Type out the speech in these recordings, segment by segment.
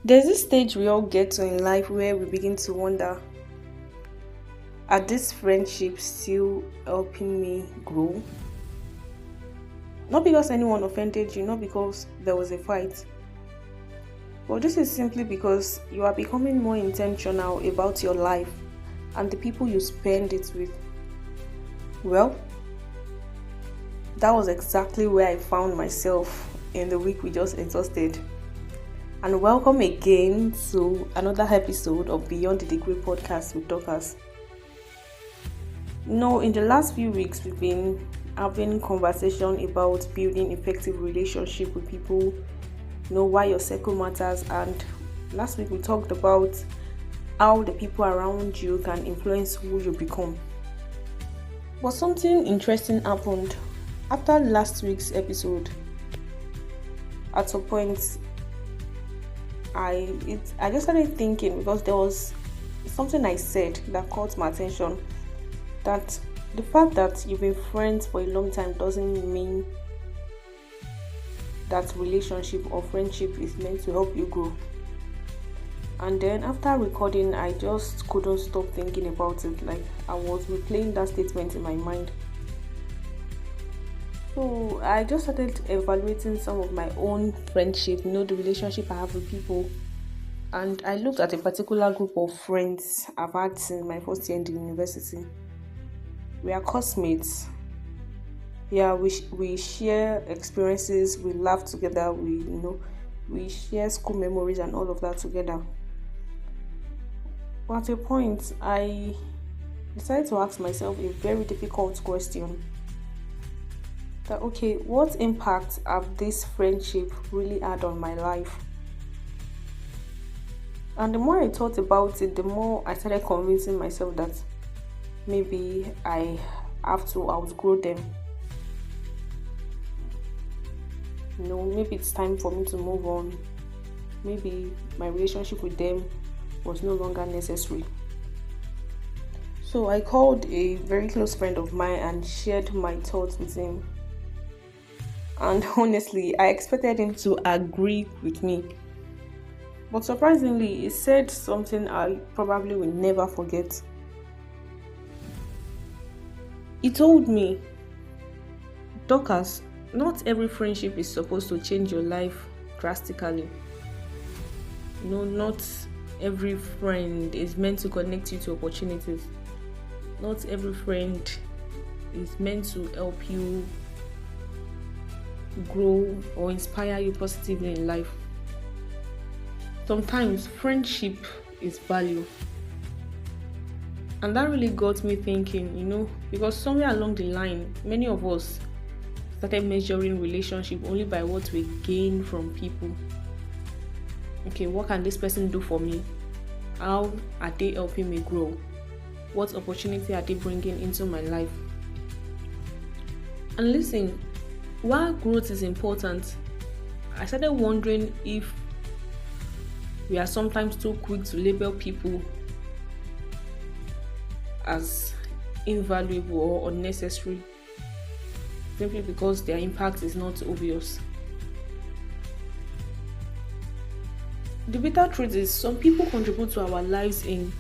There's this stage we all get to in life where we begin to wonder, are these friendships still helping me grow? Not because anyone offended you, not because there was a fight, but this is simply because you are becoming more intentional about your life and the people you spend it with. Well, that was exactly where I found myself in the week we just exhausted. And welcome again to another episode of Beyond the Degree podcast with Talkers. In the last few weeks, we've been having conversation about building effective relationship with people, why your circle matters. And last week we talked about how the people around you can influence who you become. But something interesting happened after last week's episode. At some point, I just started thinking, because there was something I said that caught my attention, that the fact that you've been friends for a long time doesn't mean that relationship or friendship is meant to help you grow. And then after recording, I just couldn't stop thinking about it. Like, I was replaying that statement in my mind. So I just started evaluating some of my own friendship, the relationship I have with people. And I looked at a particular group of friends I've had since my first year in the university. We are classmates. Yeah, we share experiences, we laugh together, we share school memories and all of that together. But at a point, I decided to ask myself a very difficult question. That, okay, what impact have this friendship really had on my life? And the more I thought about it, the more I started convincing myself that maybe I have to outgrow them. Maybe it's time for me to move on. Maybe my relationship with them was no longer necessary. So I called a very close friend of mine and shared my thoughts with him. And honestly, I expected him to agree with me. But surprisingly, he said something I probably will never forget. He told me, Dorcas, not every friendship is supposed to change your life drastically. Not every friend is meant to connect you to opportunities. Not every friend is meant to help you grow or inspire you positively in life. Sometimes friendship is value. And that really got me thinking, because somewhere along the line, many of us started measuring relationship only by what we gain from people. Okay, what can this person do for me? How are they helping me grow? What opportunity are they bringing into my life? And listen, while growth is important, I started wondering if we are sometimes too quick to label people as invaluable or unnecessary simply because their impact is not obvious. The bitter truth is, some people contribute to our lives in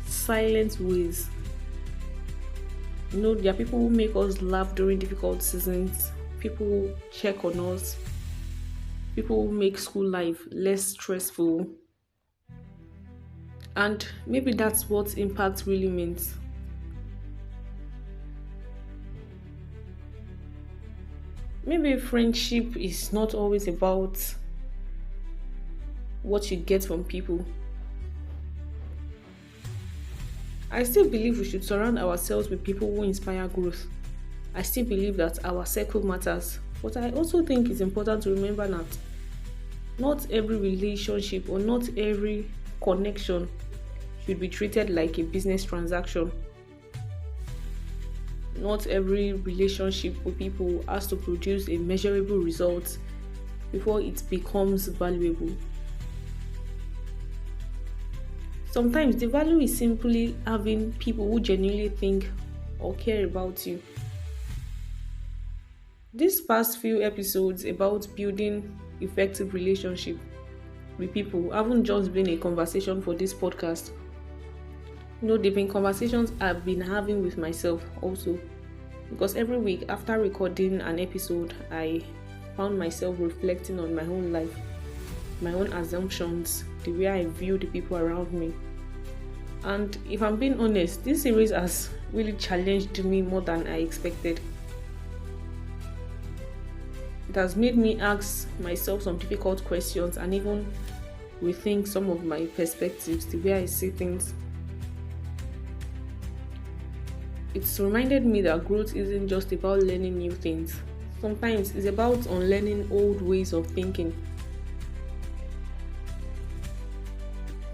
silent ways. There are people who make us laugh during difficult seasons, people who check on us, people who make school life less stressful. And maybe that's what impact really means. Maybe friendship is not always about what you get from people. I still believe we should surround ourselves with people who inspire growth. I still believe that our circle matters. But I also think it's important to remember that not every relationship or not every connection should be treated like a business transaction. Not every relationship with people has to produce a measurable result before it becomes valuable. Sometimes the value is simply having people who genuinely think or care about you. These past few episodes about building effective relationship with people haven't just been a conversation for this podcast. They've been conversations I've been having with myself also. Because every week after recording an episode, I found myself reflecting on my own life, my own assumptions, the way I view the people around me. And if I'm being honest, this series has really challenged me more than I expected. It has made me ask myself some difficult questions and even rethink some of my perspectives, the way I see things. It's reminded me that growth isn't just about learning new things. Sometimes it's about unlearning old ways of thinking.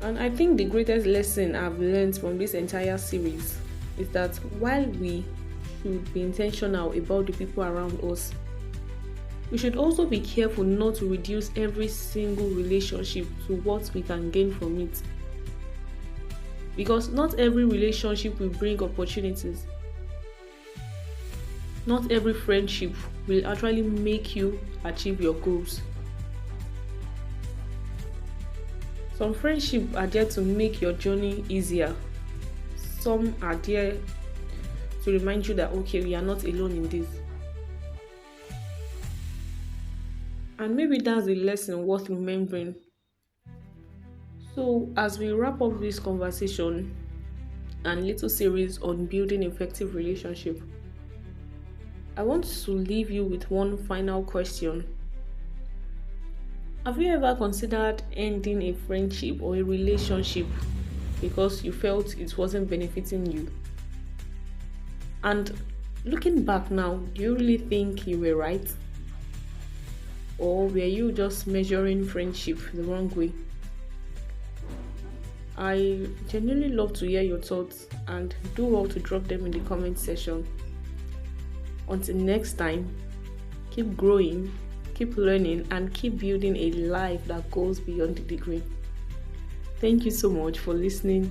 And I think the greatest lesson I've learned from this entire series is that while we should be intentional about the people around us, we should also be careful not to reduce every single relationship to what we can gain from it. Because not every relationship will bring opportunities. Not every friendship will actually make you achieve your goals. Some friendships are there to make your journey easier. Some are there to remind you that, okay, we are not alone in this. And maybe that's a lesson worth remembering. So, as we wrap up this conversation and little series on building effective relationship, I want to leave you with one final question. Have you ever considered ending a friendship or a relationship because you felt it wasn't benefiting you? And looking back now, do you really think you were right? Or were you just measuring friendship the wrong way? I genuinely love to hear your thoughts and do well to drop them in the comment section. Until next time, keep growing, keep learning, and keep building a life that goes beyond the degree. Thank you so much for listening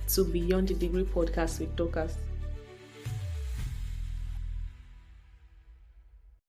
to Beyond the Degree podcast with Dorcas.